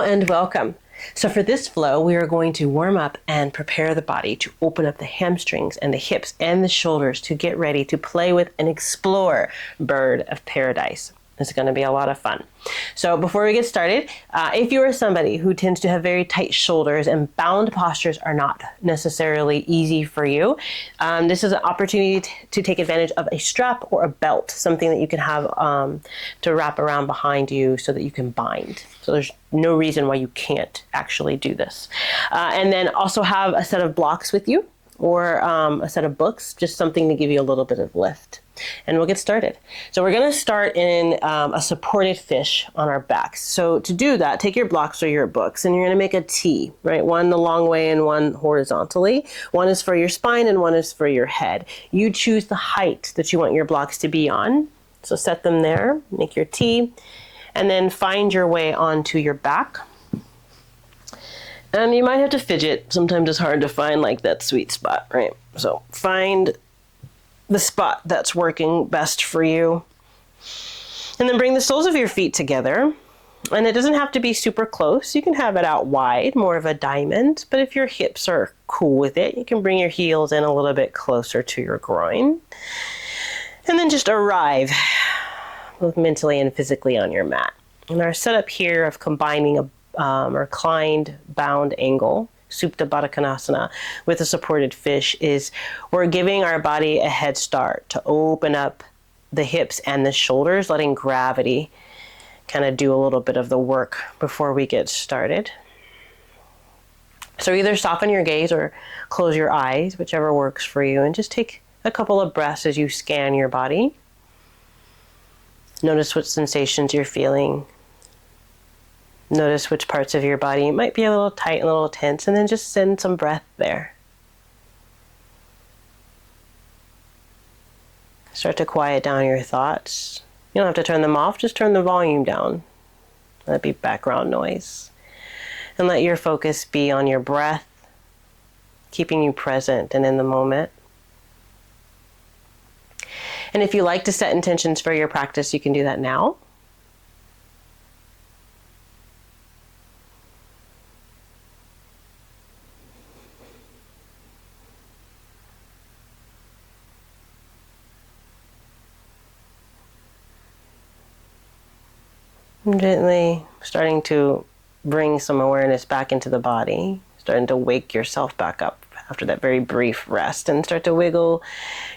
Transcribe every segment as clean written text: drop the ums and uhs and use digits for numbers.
and welcome. So for this flow, we are going to warm up and prepare the body to open up the hamstrings and the hips and the shoulders to get ready to play with and explore Bird of Paradise. It's going to be a lot of fun. So before we get started, if you are somebody who tends to have very tight shoulders and bound postures are not necessarily easy for you, this is an opportunity to take advantage of a strap or a belt, something that you can have to wrap around behind you so that you can bind. So there's no reason why you can't actually do this. And then also have a set of blocks with you or a set of books, just something to give you a little bit of lift. And we'll get started. So we're going to start in a supported fish on our backs. So to do that, take your blocks or your books and you're going to make a T, right? One the long way and one horizontally. One is for your spine and one is for your head. You choose the height that you want your blocks to be on. So set them there, make your T, and then find your way onto your back. And you might have to fidget. Sometimes it's hard to find like that sweet spot, right? So find the spot that's working best for you. And then bring the soles of your feet together. And it doesn't have to be super close. You can have it out wide, more of a diamond. But if your hips are cool with it, you can bring your heels in a little bit closer to your groin. And then just arrive both mentally and physically on your mat. And our setup here of combining a reclined bound angle, Supta Baddha Konasana, with a supported fish is we're giving our body a head start to open up the hips and the shoulders, letting gravity kind of do a little bit of the work before we get started. So either soften your gaze or close your eyes, whichever works for you, and just take a couple of breaths as you scan your body. Notice what sensations you're feeling. Notice which parts of your body might be a little tight and a little tense, and then just send some breath there. Start to quiet down your thoughts. You don't have to turn them off, just turn the volume down. That'd be background noise. And let your focus be on your breath, keeping you present and in the moment. And if you like to set intentions for your practice, you can do that now. Gently starting to bring some awareness back into the body, starting to wake yourself back up after that very brief rest, and start to wiggle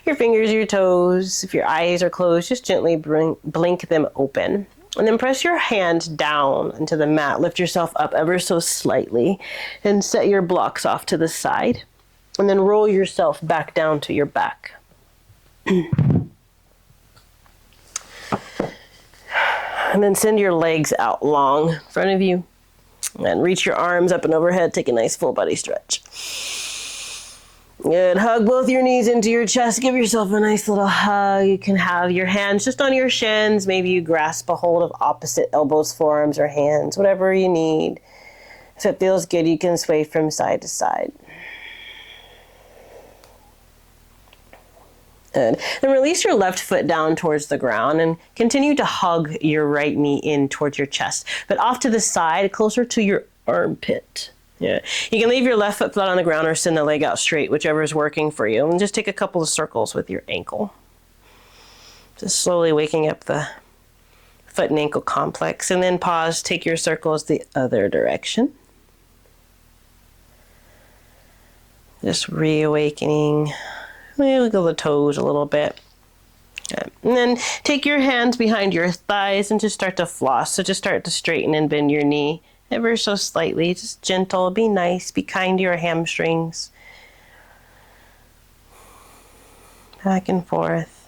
your fingers, your toes. If your eyes are closed, just gently blink them open. And then press your hand down into the mat. Lift yourself up ever so slightly and set your blocks off to the side. And then roll yourself back down to your back. And then send your legs out long in front of you. And reach your arms up and overhead. Take a nice full body stretch. Good. Hug both your knees into your chest. Give yourself a nice little hug. You can have your hands just on your shins. Maybe you grasp a hold of opposite elbows, forearms, or hands. Whatever you need. If it feels good, you can sway from side to side. Good. Then release your left foot down towards the ground and continue to hug your right knee in towards your chest, but off to the side, closer to your armpit. Yeah. You can leave your left foot flat on the ground or send the leg out straight, whichever is working for you. And just take a couple of circles with your ankle. Just slowly waking up the foot and ankle complex. And then pause, take your circles the other direction. Just reawakening. Wiggle the toes a little bit. Okay. And then take your hands behind your thighs and just start to floss. So just start to straighten and bend your knee ever so slightly. Just gentle, be nice, be kind to your hamstrings. Back and forth.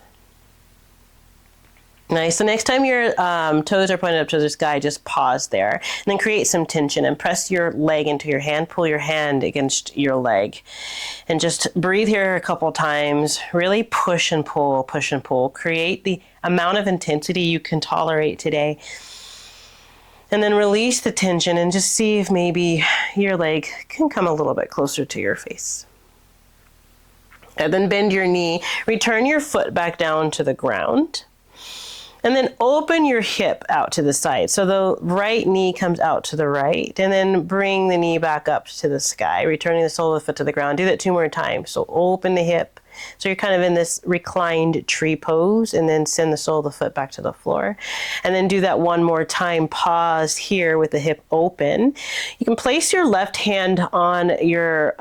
Nice. So next time your toes are pointed up to the sky, just pause there. And then create some tension and press your leg into your hand. Pull your hand against your leg. And just breathe here a couple times. Really push and pull, push and pull. Create the amount of intensity you can tolerate today. And then release the tension and just see if maybe your leg can come a little bit closer to your face. And then bend your knee. Return your foot back down to the ground. And then open your hip out to the side. So the right knee comes out to the right, and then bring the knee back up to the sky, returning the sole of the foot to the ground. Do that 2 more times. So open the hip. So you're kind of in this reclined tree pose, and then send the sole of the foot back to the floor. And then do that 1 more time. Pause here with the hip open. You can place your left hand on your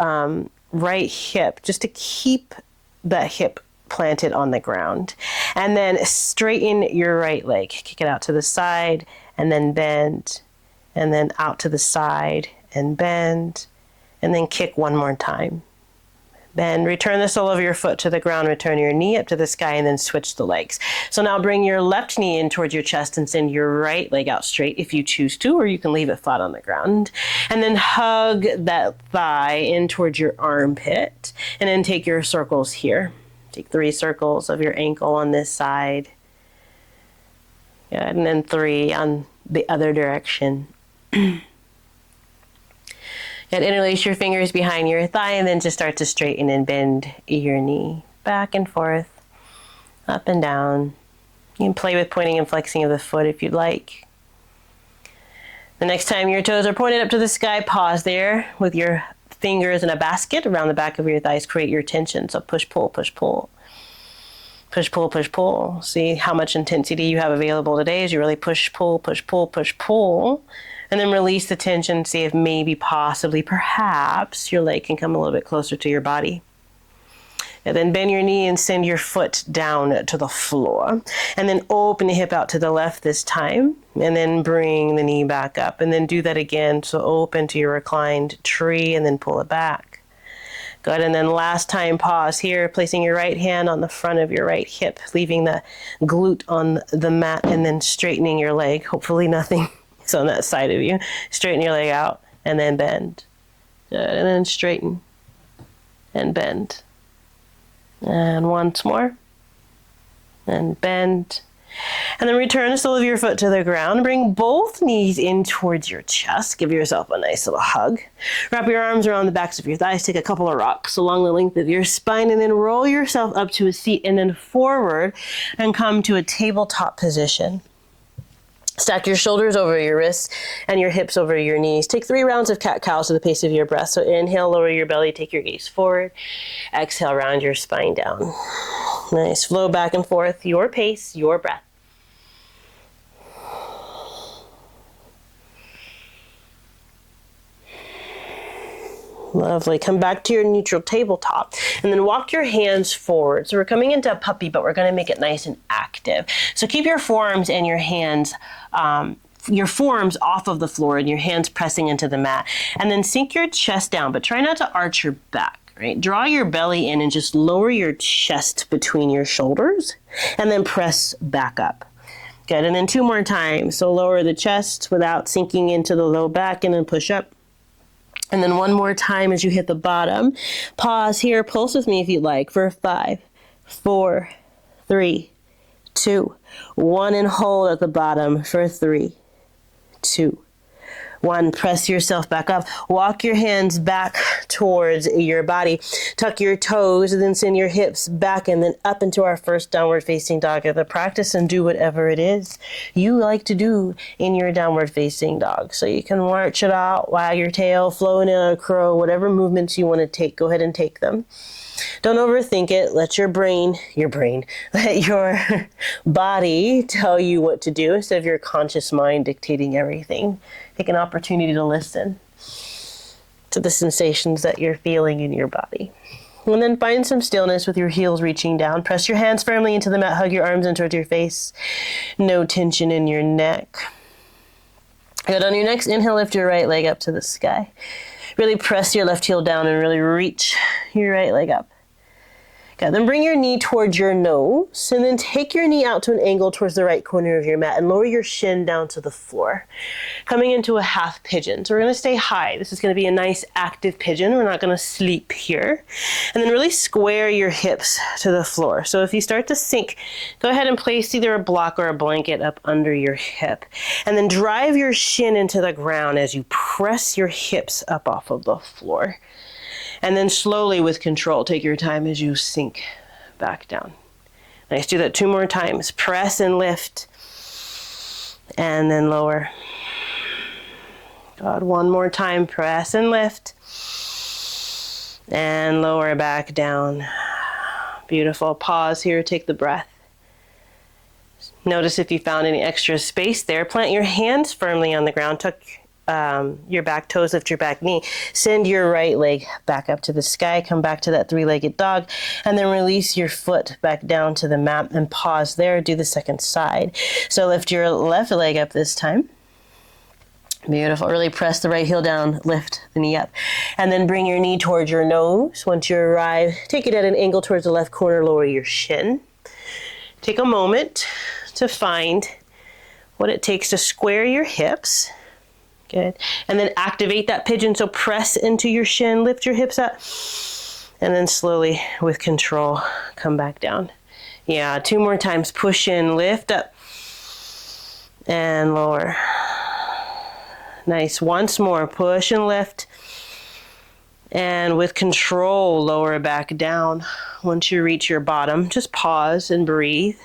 right hip just to keep that hip planted on the ground. And then straighten your right leg. Kick it out to the side and then bend. And then out to the side and bend. And then kick 1 more time. Bend, return the sole of your foot to the ground, return your knee up to the sky, and then switch the legs. So now bring your left knee in towards your chest and send your right leg out straight if you choose to, or you can leave it flat on the ground. And then hug that thigh in towards your armpit, and then take your circles here. Take 3 circles of your ankle on this side. Good, and then 3 on the other direction. And interlace your fingers behind your thigh, and then just start to straighten and bend your knee. Back and forth, up and down. You can play with pointing and flexing of the foot if you'd like. The next time your toes are pointed up to the sky, pause there with your fingers in a basket around the back of your thighs. Create your tension. So push, pull, push, pull. Push, pull, push, pull. See how much intensity you have available today as you really push, pull, push, pull, push, pull. And then release the tension. See if maybe, possibly, perhaps your leg can come a little bit closer to your body. And then bend your knee and send your foot down to the floor. And then open the hip out to the left this time. And then bring the knee back up. And then do that again. So open to your reclined tree and then pull it back. Good. And then last time, pause here, placing your right hand on the front of your right hip, leaving the glute on the mat, and then straightening your leg. Hopefully nothing is on that side of you. Straighten your leg out and then bend. Good. And then straighten and bend. And once more. And bend. And then return the sole of your foot to the ground. Bring both knees in towards your chest. Give yourself a nice little hug. Wrap your arms around the backs of your thighs. Take a couple of rocks along the length of your spine, and then roll yourself up to a seat and then forward and come to a tabletop position. Stack your shoulders over your wrists and your hips over your knees. Take 3 rounds of cat-cow to the pace of your breath. So inhale, lower your belly, take your gaze forward. Exhale, round your spine down. Nice. Flow back and forth, your pace, your breath. Lovely. Come back to your neutral tabletop and then walk your hands forward. So we're coming into a puppy, but we're going to make it nice and active. So keep your forearms and your hands, your forearms off of the floor and your hands pressing into the mat. And then sink your chest down, but try not to arch your back. Right? Draw your belly in and just lower your chest between your shoulders and then press back up. Good. And then 2 more times. So lower the chest without sinking into the low back and then push up. And then 1 more time as you hit the bottom. Pause here. Pulse with me if you'd like for 5, 4, 3, 2, 1. And hold at the bottom for 3, 2, 1. Press yourself back up. Walk your hands back towards your body. Tuck your toes and then send your hips back and then up into our first downward facing dog at the practice, and do whatever it is you like to do in your downward facing dog. So you can march it out, wag your tail, flow in a crow, whatever movements you want to take, go ahead and take them. Don't overthink it. Let let your body tell you what to do instead of your conscious mind dictating everything. Take an opportunity to listen to the sensations that you're feeling in your body. And then find some stillness with your heels reaching down. Press your hands firmly into the mat. Hug your arms in towards your face. No tension in your neck. Good. On your next inhale, lift your right leg up to the sky. Really press your left heel down and really reach your right leg up. Good. Then bring your knee towards your nose and then take your knee out to an angle towards the right corner of your mat and lower your shin down to the floor. Coming into a half pigeon. So we're going to stay high. This is going to be a nice active pigeon. We're not going to sleep here. And then really square your hips to the floor. So if you start to sink, go ahead and place either a block or a blanket up under your hip. And then drive your shin into the ground as you press your hips up off of the floor. And then slowly with control, take your time as you sink back down. Nice. Do that 2 more times. Press and lift. and then lower. Good, one more time, press and lift, and lower back down. Beautiful, pause here, take the breath. Notice if you found any extra space there. Plant your hands firmly on the ground, tuck your back toes, lift your back knee. Send your right leg back up to the sky, come back to that three-legged dog, and then release your foot back down to the mat and pause there. Do the second side. So lift your left leg up this time. Beautiful. Really press the right heel down, lift the knee up, and then bring your knee towards your nose. Once you arrive, take it at an angle towards the left corner, lower your shin. Take a moment to find what it takes to square your hips. Good. And then activate that pigeon. So press into your shin, lift your hips up, and then slowly, with control, come back down. Yeah, 2 more times. Push in, lift up, and lower. Nice. Once more. Push and lift. And with control, lower back down. Once you reach your bottom, just pause and breathe.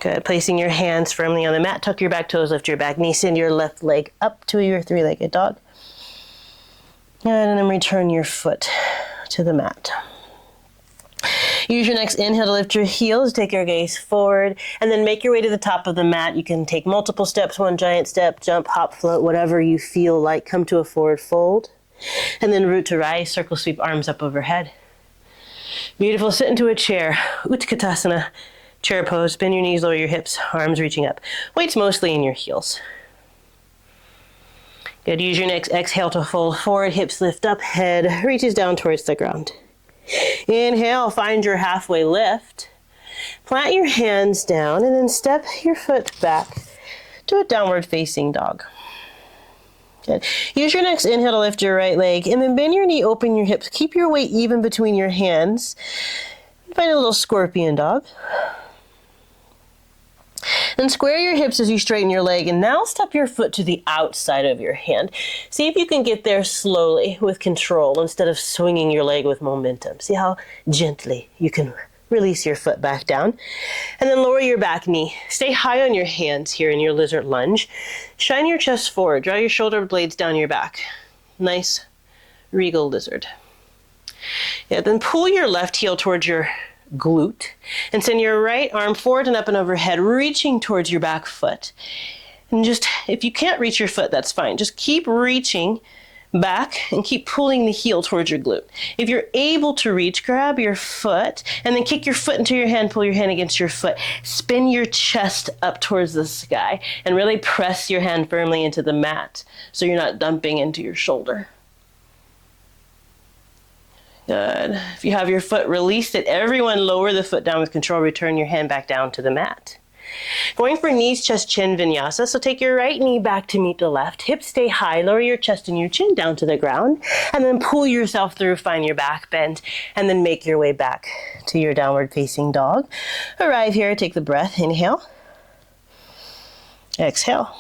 Good. Placing your hands firmly on the mat. Tuck your back toes, lift your back knee. Send your left leg up to your three-legged dog. And then return your foot to the mat. Use your next inhale to lift your heels, take your gaze forward, and then make your way to the top of the mat. You can take multiple steps, one giant step, jump, hop, float, whatever you feel like. Come to a forward fold, and then root to rise, circle sweep, arms up overhead. Beautiful, sit into a chair, Utkatasana, chair pose, bend your knees, lower your hips, arms reaching up. Weight's mostly in your heels. Good, use your next exhale to fold forward, hips lift up, head reaches down towards the ground. Inhale, find your halfway lift. Plant your hands down and then step your foot back to a downward facing dog. Good. Use your next inhale to lift your right leg and then bend your knee, open your hips. Keep your weight even between your hands. Find a little scorpion dog. Then square your hips as you straighten your leg, and now step your foot to the outside of your hand. See if you can get there slowly with control instead of swinging your leg with momentum. See how gently you can release your foot back down. And then lower your back knee. Stay high on your hands here in your lizard lunge. Shine your chest forward. Draw your shoulder blades down your back. Nice regal lizard. Yeah, then pull your left heel towards your glute and send your right arm forward and up and overhead, reaching towards your back foot. And just, if you can't reach your foot, that's fine. Just keep reaching back and keep pulling the heel towards your glute. If you're able to reach, grab your foot and then kick your foot into your hand, pull your hand against your foot. Spin your chest up towards the sky and really press your hand firmly into the mat so you're not dumping into your shoulder. Good. If you have your foot released it, everyone lower the foot down with control. Return your hand back down to the mat. Going for knees, chest, chin, vinyasa. So take your right knee back to meet the left. Hips stay high. Lower your chest and your chin down to the ground. And then pull yourself through. Find your back bend. And then make your way back to your downward facing dog. Arrive here. Take the breath. Inhale. Exhale.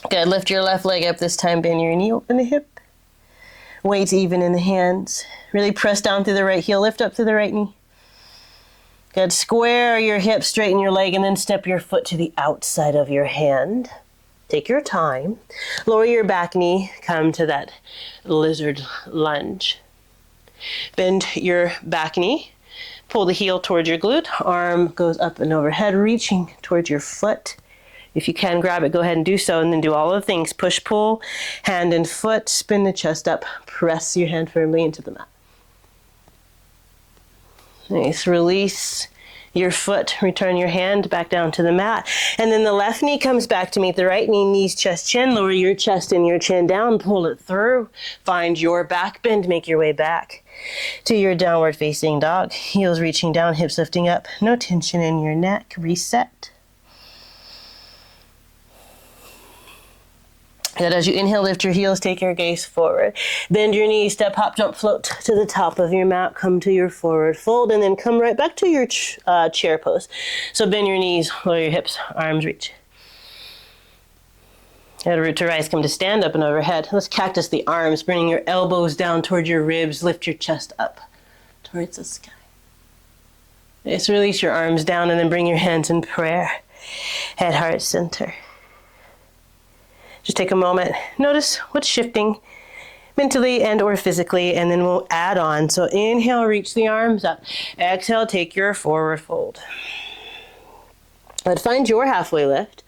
Good. Lift your left leg up this time. Bend your knee. Open the hip. Weights even in the hands. Really press down through the right heel. Lift up through the right knee. Good. Square your hips, straighten your leg, and then step your foot to the outside of your hand. Take your time. Lower your back knee. Come to that lizard lunge. Bend your back knee. Pull the heel towards your glute. Arm goes up and overhead, reaching towards your foot. If you can grab it, go ahead and do so, and then do all the things. Push, pull, hand and foot, spin the chest up, press your hand firmly into the mat. Nice. Release your foot, return your hand back down to the mat. And then the left knee comes back to meet the right knee, knees, chest, chin. Lower your chest and your chin down, pull it through. Find your back bend, make your way back to your downward facing dog. Heels reaching down, hips lifting up. No tension in your neck. Reset. Good. As you inhale, lift your heels, take your gaze forward. Bend your knees, step, hop, jump, float to the top of your mat. Come to your forward fold, and then come right back to your chair pose. So bend your knees, lower your hips, arms reach. At a root to rise, come to stand up and overhead. Let's cactus the arms, bringing your elbows down towards your ribs. Lift your chest up towards the sky. Just release your arms down and then bring your hands in prayer. Head, heart, center. Just take a moment. Notice what's shifting mentally and or physically, and then we'll add on. So inhale, reach the arms up. Exhale, take your forward fold. But find your halfway lift.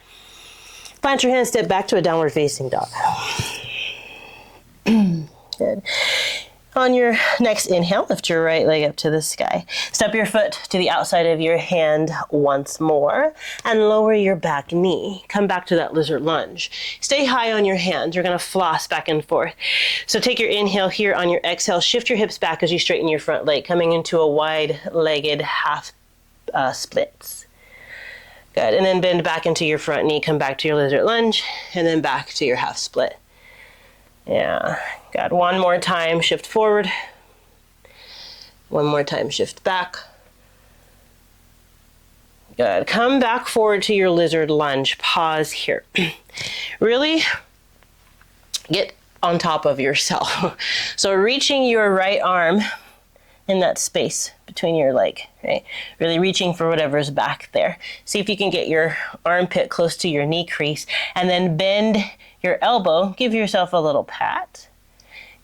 Plant your hands, step back to a downward facing dog. Good. On your next inhale, lift your right leg up to the sky. Step your foot to the outside of your hand once more and lower your back knee. Come back to that lizard lunge. Stay high on your hands. You're going to floss back and forth. So take your inhale here. On your exhale, shift your hips back as you straighten your front leg, coming into a wide-legged half splits. Good. And then bend back into your front knee. Come back to your lizard lunge and then back to your half split. Yeah, good. One more time, shift forward. One more time, shift back. Good. Come back forward to your lizard lunge. Pause here. Really get on top of yourself. So reaching your right arm in that space between your leg, right? Really reaching for whatever's back there. See if you can get your armpit close to your knee crease, and then bend your elbow, give yourself a little pat.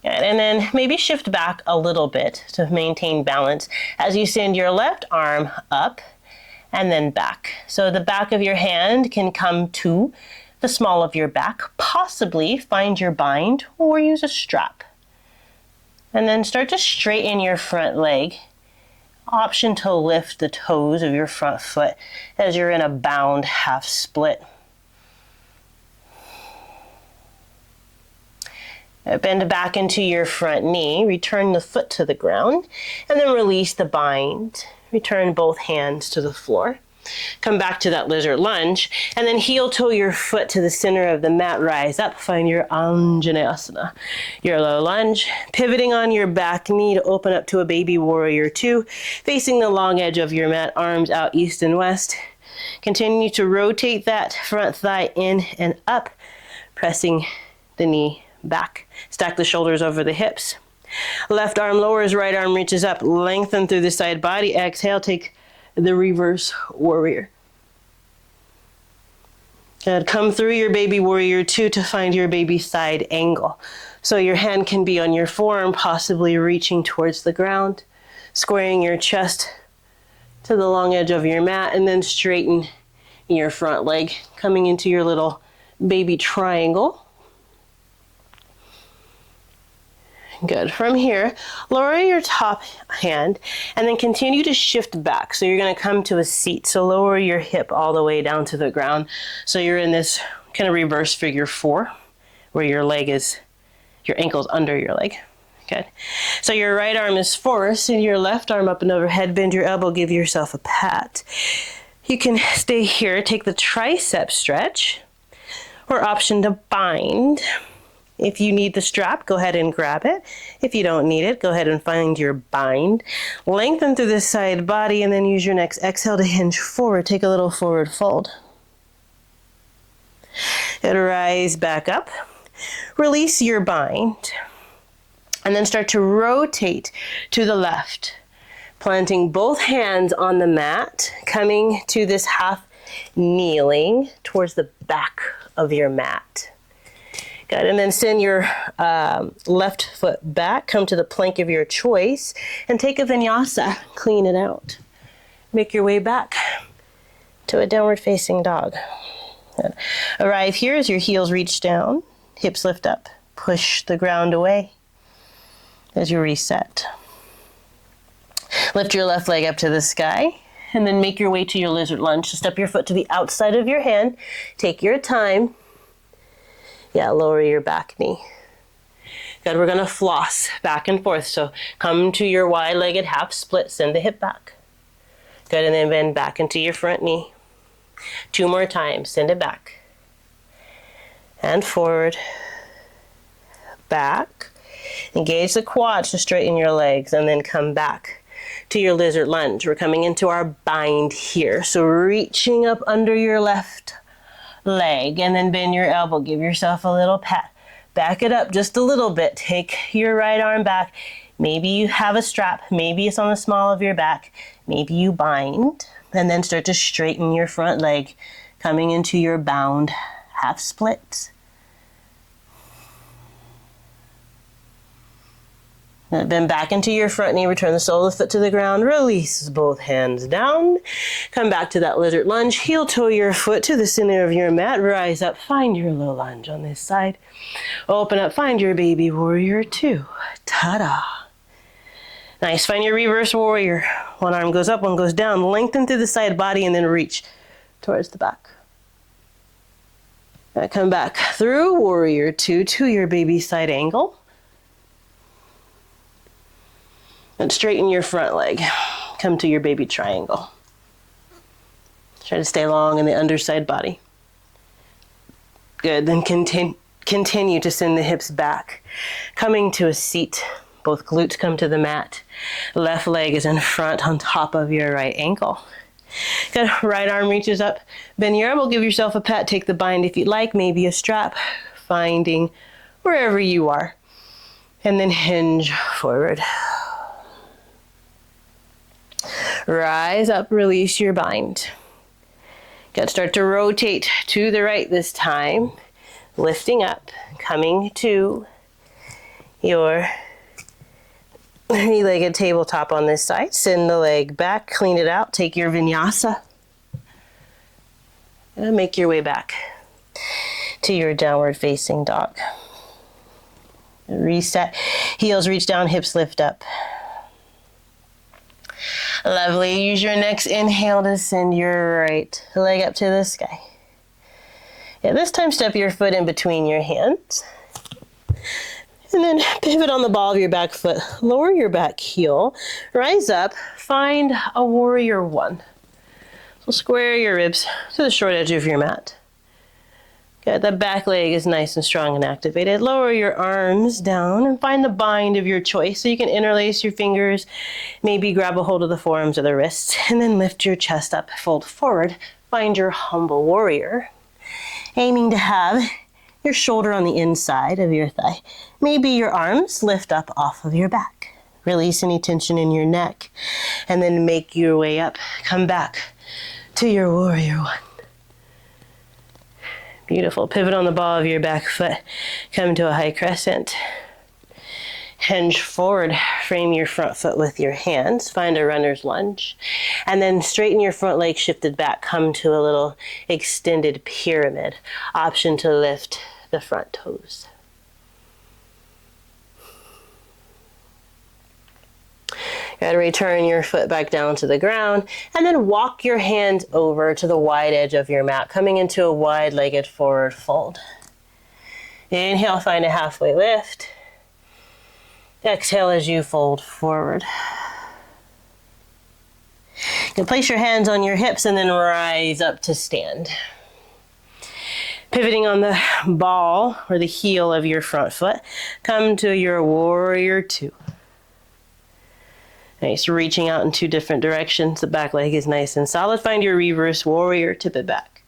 And then maybe shift back a little bit to maintain balance as you send your left arm up and then back. So the back of your hand can come to the small of your back, possibly find your bind or use a strap. And then start to straighten your front leg. Option to lift the toes of your front foot as you're in a bound half split. Bend back into your front knee, return the foot to the ground, and then release the bind. Return both hands to the floor. Come back to that lizard lunge, and then heel toe your foot to the center of the mat, rise up, find your Anjaneyasana. Your low lunge, pivoting on your back knee to open up to a baby warrior 2, facing the long edge of your mat, arms out east and west. Continue to rotate that front thigh in and up, pressing the knee back. Stack the shoulders over the hips. Left arm lowers, right arm reaches up. Lengthen through the side body. Exhale, take the reverse warrior. Good. Come through your baby warrior 2 to find your baby side angle. So your hand can be on your forearm, possibly reaching towards the ground. Squaring your chest to the long edge of your mat, and then straighten your front leg, coming into your little baby triangle. Good. From here, lower your top hand and then continue to shift back. So you're going to come to a seat. So lower your hip all the way down to the ground. So you're in this kind of reverse figure 4 where your ankle's under your leg. Good. So your right arm is forward, send your left arm up and overhead, bend your elbow, give yourself a pat. You can stay here, take the tricep stretch, or option to bind. If you need the strap, go ahead and grab it. If you don't need it, go ahead and find your bind. Lengthen through the side body and then use your next exhale to hinge forward. Take a little forward fold. Good. Rise back up. Release your bind. And then start to rotate to the left. Planting both hands on the mat, coming to this half kneeling towards the back of your mat. Good. And then send your left foot back, come to the plank of your choice, and take a vinyasa. Clean it out. Make your way back to a downward facing dog. Good. Arrive here as your heels reach down, hips lift up, push the ground away as you reset. Lift your left leg up to the sky, and then make your way to your lizard lunge. So step your foot to the outside of your hand. Take your time. Yeah, lower your back knee. Good, we're gonna floss back and forth. So come to your wide-legged half split, send the hip back. Good, and then bend back into your front knee. 2 more times, send it back. And forward, back. Engage the quads to straighten your legs, and then come back to your lizard lunge. We're coming into our bind here. So reaching up under your left leg, and then bend your elbow, give yourself a little pat. Back it up just a little bit. Take your right arm back. Maybe you have a strap, maybe it's on the small of your back, Maybe you bind and then start to straighten your front leg, coming into your bound half split. Then back into your front knee, return the sole of the foot to the ground, release both hands down. Come back to that lizard lunge, heel toe your foot to the center of your mat, rise up, find your low lunge on this side. Open up, find your baby warrior two. Ta-da. Nice, find your reverse warrior. One arm goes up, one goes down, lengthen through the side body and then reach towards the back. Now come back through warrior two to your baby side angle. And straighten your front leg. Come to your baby triangle. Try to stay long in the underside body. Good, then continue to send the hips back. Coming to a seat. Both glutes come to the mat. Left leg is in front on top of your right ankle. Good, right arm reaches up. Bend your elbow, give yourself a pat. Take the bind if you'd like, maybe a strap. Finding wherever you are. And then hinge forward. Rise up, release your bind. Good, start to rotate to the right this time. Lifting up, coming to your three-legged tabletop on this side. Send the leg back, clean it out, take your vinyasa. And make your way back to your downward facing dog. Reset, heels reach down, hips lift up. Lovely. Use your next inhale to send your right leg up to the sky. Yeah, this time step your foot in between your hands. And then pivot on the ball of your back foot. Lower your back heel. Rise up. Find a warrior one. So square your ribs to the short edge of your mat. Good. That back leg is nice and strong and activated. Lower your arms down and find the bind of your choice. So you can interlace your fingers, maybe grab a hold of the forearms or the wrists, and then lift your chest up, fold forward. Find your humble warrior. Aiming to have your shoulder on the inside of your thigh. Maybe your arms lift up off of your back. Release any tension in your neck, and then make your way up. Come back to your warrior one. Beautiful. Pivot on the ball of your back foot. Come to a high crescent. Hinge forward. Frame your front foot with your hands. Find a runner's lunge. And then straighten your front leg shifted back. Come to a little extended pyramid. Option to lift the front toes. Got to return your foot back down to the ground and then walk your hands over to the wide edge of your mat, coming into a wide-legged forward fold. Inhale, find a halfway lift. Exhale as you fold forward. You can place your hands on your hips and then rise up to stand. Pivoting on the ball or the heel of your front foot, come to your warrior two. Nice, reaching out in two different directions. The back leg is nice and solid. Find your reverse warrior, tip it back.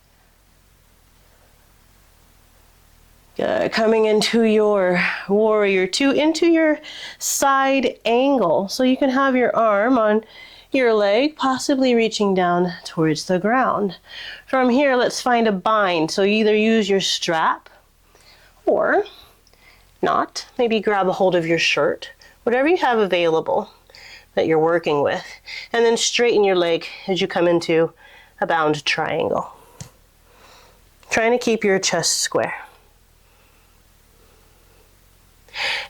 Coming into your warrior two, into your side angle. So you can have your arm on your leg, possibly reaching down towards the ground. From here, let's find a bind. So you either use your strap or not. Maybe grab a hold of your shirt, whatever you have available that you're working with, and then straighten your leg as you come into a bound triangle. Trying to keep your chest square.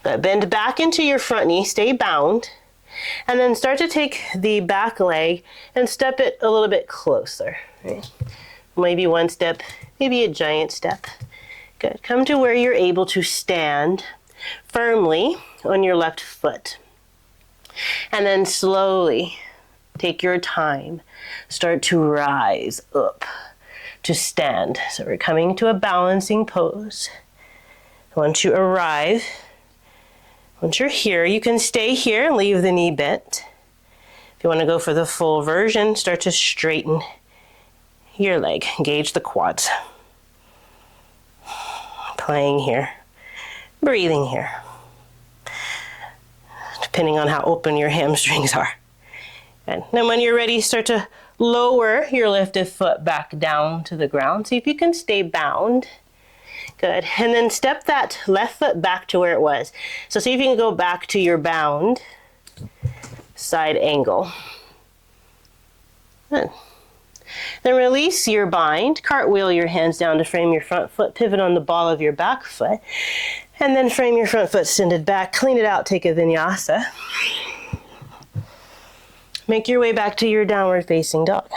Bend back into your front knee, stay bound, and then start to take the back leg and step it a little bit closer. Right? Maybe one step, maybe a giant step. Good. Come to where you're able to stand firmly on your left foot. And then slowly, take your time, start to rise up to stand. So we're coming to a balancing pose. Once you arrive, once you're here, you can stay here and leave the knee bent. If you want to go for the full version, start to straighten your leg, engage the quads. Playing here, breathing here. Depending on how open your hamstrings are. And then when you're ready, start to lower your lifted foot back down to the ground. See if you can stay bound. Good. And then step that left foot back to where it was. So see if you can go back to your bound side angle. Good. Then release your bind. Cartwheel your hands down to frame your front foot. Pivot on the ball of your back foot. And then frame your front foot extended back. Clean it out. Take a vinyasa. Make your way back to your downward facing dog.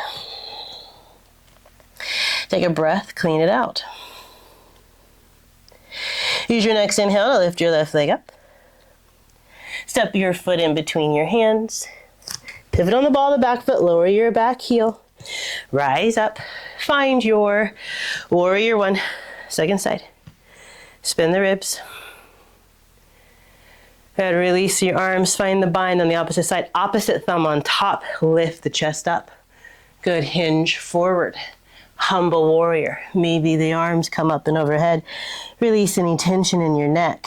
Take a breath. Clean it out. Use your next inhale to lift your left leg up. Step your foot in between your hands. Pivot on the ball of the back foot. Lower your back heel. Rise up. Find your warrior one. Second side. Spin the ribs. Good. Release your arms. Find the bind on the opposite side. Opposite thumb on top. Lift the chest up. Good. Hinge forward. Humble warrior. Maybe the arms come up and overhead. Release any tension in your neck.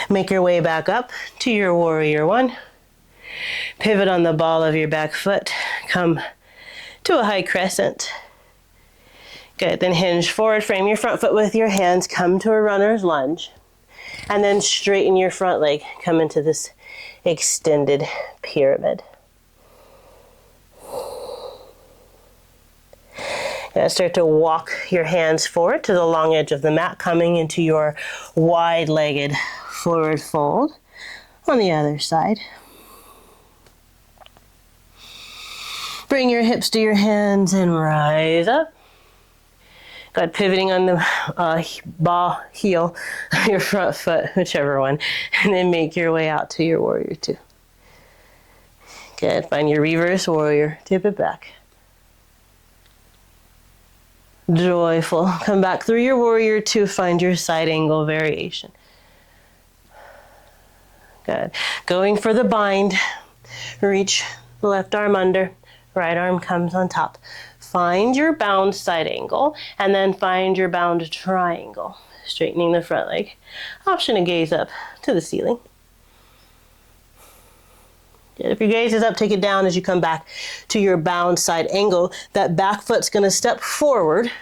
Make your way back up to your warrior one. Pivot on the ball of your back foot. Come to a high crescent. Good. Then hinge forward. Frame your front foot with your hands. Come to a runner's lunge. And then straighten your front leg. Come into this extended pyramid. Now start to walk your hands forward to the long edge of the mat, coming into your wide-legged forward fold on the other side. Bring your hips to your hands and rise up. Good. Pivoting on the ball heel of your front foot, whichever one, and then make your way out to your warrior two. Good. Find your reverse warrior. Tip it back. Joyful. Come back through your warrior two. Find your side angle variation. Good. Going for the bind. Reach the left arm under. Right arm comes on top. Find your bound side angle and then find your bound triangle. Straightening the front leg. Option to gaze up to the ceiling. If your gaze is up, take it down as you come back to your bound side angle. That back foot's going to step forward.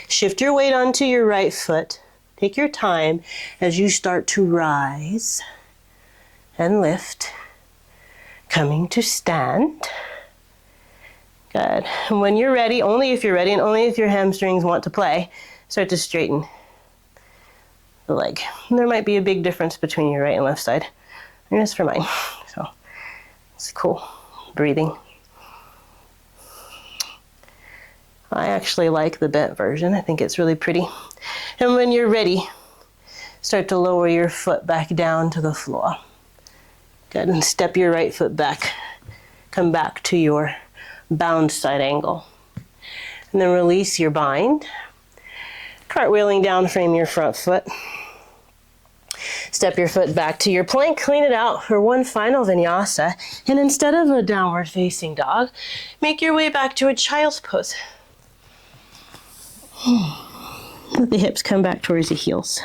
Shift your weight onto your right foot. Take your time as you start to rise and lift. Coming to stand. Good. And when you're ready, only if you're ready and only if your hamstrings want to play, start to straighten the leg. And there might be a big difference between your right and left side. And that's for mine. So it's cool. Breathing. I actually like the bent version. I think it's really pretty. And when you're ready, start to lower your foot back down to the floor. Good. And step your right foot back. Come back to your bound side angle. And then release your bind. Cartwheeling down, frame your front foot. Step your foot back to your plank, clean it out for one final vinyasa. And instead of a downward facing dog, make your way back to a child's pose. Let the hips come back towards the heels.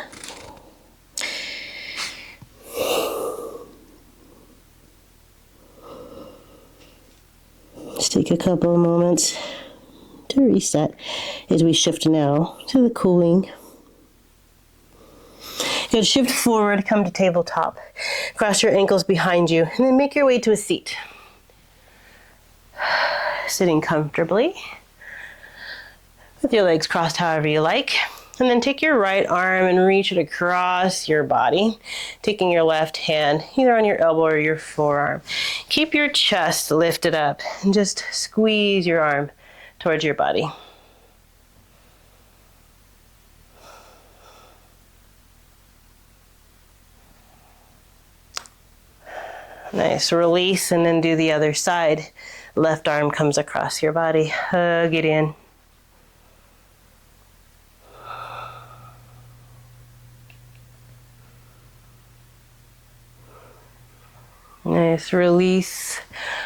Just take a couple of moments to reset as we shift now to the cooling. Good. Shift forward, come to tabletop. Cross your ankles behind you, and then make your way to a seat. Sitting comfortably, with your legs crossed however you like. And then take your right arm and reach it across your body, taking your left hand either on your elbow or your forearm. Keep your chest lifted up and just squeeze your arm towards your body. Nice. Release and then do the other side. Left arm comes across your body. Hug it in. Nice. Release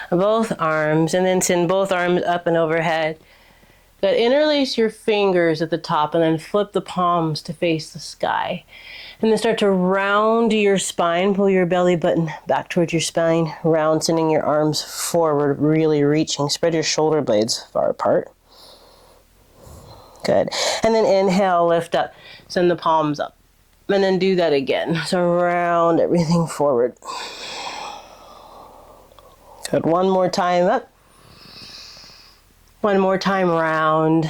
both arms and then send both arms up and overhead. Good. Interlace your fingers at the top and then flip the palms to face the sky. And then start to round your spine. Pull your belly button back towards your spine. Round, sending your arms forward, really reaching. Spread your shoulder blades far apart. Good. And then inhale, lift up. Send the palms up. And then do that again. So round everything forward. Good. One more time up. One more time round.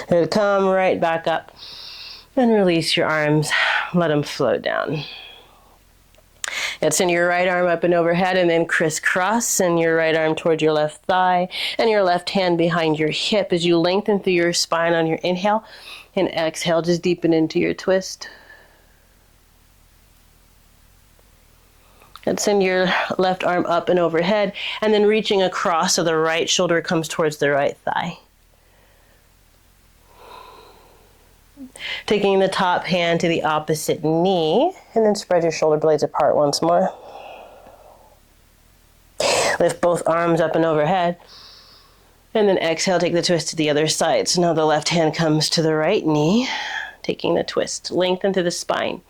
Good. Come right back up and release your arms. Let them float down. And send your right arm up and overhead and then crisscross. Send your right arm towards your left thigh and your left hand behind your hip as you lengthen through your spine on your inhale. And exhale, just deepen into your twist. And send your left arm up and overhead and then reaching across so the right shoulder comes towards the right thigh. Taking the top hand to the opposite knee and then spread your shoulder blades apart once more. Lift both arms up and overhead and then exhale, take the twist to the other side. So now the left hand comes to the right knee, taking the twist. Lengthen through the spine.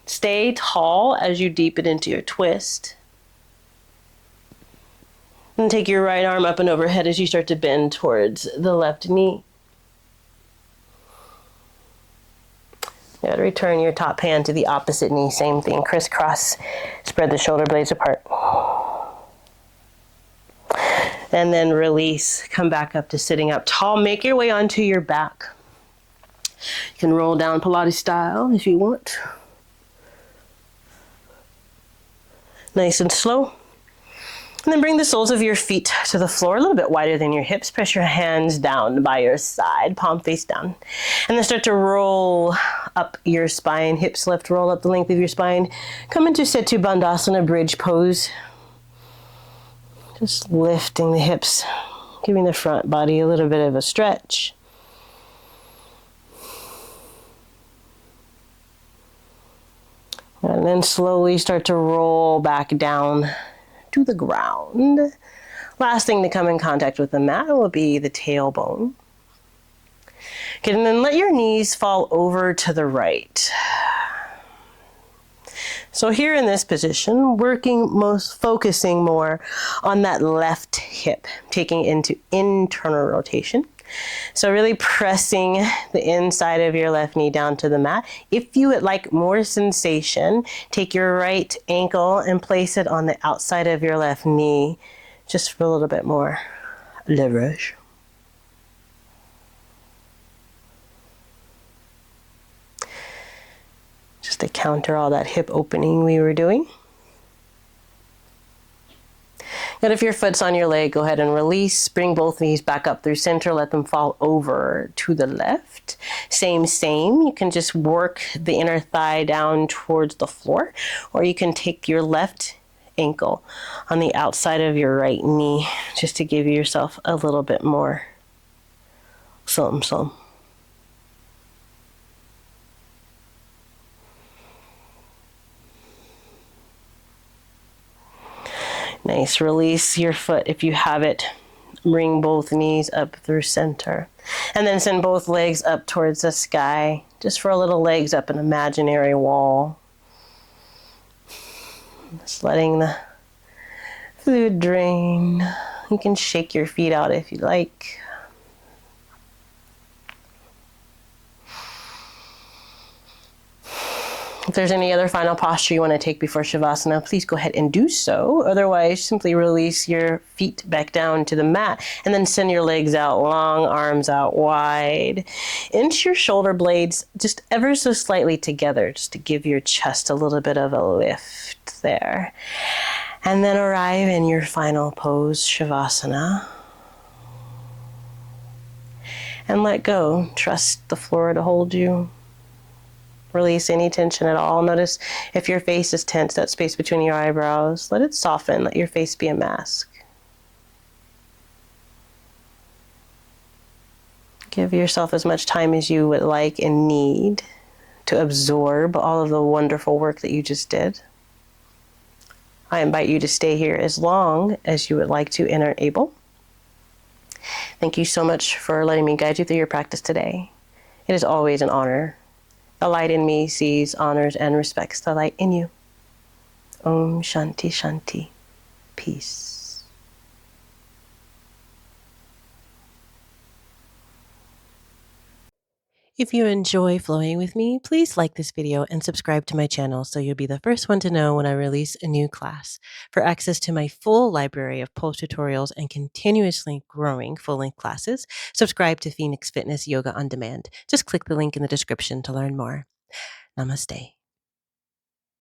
Stay tall as you deepen into your twist. And take your right arm up and overhead as you start to bend towards the left knee. Good. Return your top hand to the opposite knee. Same thing. Crisscross. Spread the shoulder blades apart. And then release. Come back up to sitting up tall. Make your way onto your back. You can roll down Pilates style if you want. Nice and slow. And then bring the soles of your feet to the floor, a little bit wider than your hips. Press your hands down by your side, palm face down. And then start to roll up your spine, hips lift, roll up the length of your spine. Come into Setu Bandhasana, bridge pose. Just lifting the hips, giving the front body a little bit of a stretch. And then slowly start to roll back down to the ground. Last thing to come in contact with the mat will be the tailbone. Okay, and then let your knees fall over to the right. So here in this position, focusing more on that left hip, taking into internal rotation. So really pressing the inside of your left knee down to the mat. If you would like more sensation, take your right ankle and place it on the outside of your left knee, just for a little bit more leverage. Just to counter all that hip opening we were doing. And if your foot's on your leg, go ahead and release. Bring both knees back up through center. Let them fall over to the left. Same. You can just work the inner thigh down towards the floor. Or you can take your left ankle on the outside of your right knee just to give yourself a little bit more something. Nice. Release your foot if you have it. Bring both knees up through center. And then send both legs up towards the sky. Just for a little legs up an imaginary wall. Just letting the fluid drain. You can shake your feet out if you like. If there's any other final posture you want to take before Shavasana, please go ahead and do so. Otherwise, simply release your feet back down to the mat and then send your legs out long, arms out wide. Inch your shoulder blades just ever so slightly together, just to give your chest a little bit of a lift there. And then arrive in your final pose, Shavasana. And let go. Trust the floor to hold you. Release any tension at all. Notice if your face is tense, that space between your eyebrows, let it soften. Let your face be a mask. Give yourself as much time as you would like and need to absorb all of the wonderful work that you just did. I invite you to stay here as long as you would like to and are able. Thank you so much for letting me guide you through your practice today. It is always an honor. The light in me sees, honors, and respects the light in you. Om Shanti Shanti. Peace. If you enjoy flowing with me, please like this video and subscribe to my channel so you'll be the first one to know when I release a new class. For access to my full library of pulse tutorials and continuously growing full-length classes, subscribe to Phoenix Fitness Yoga on Demand. Just click the link in the description to learn more. Namaste.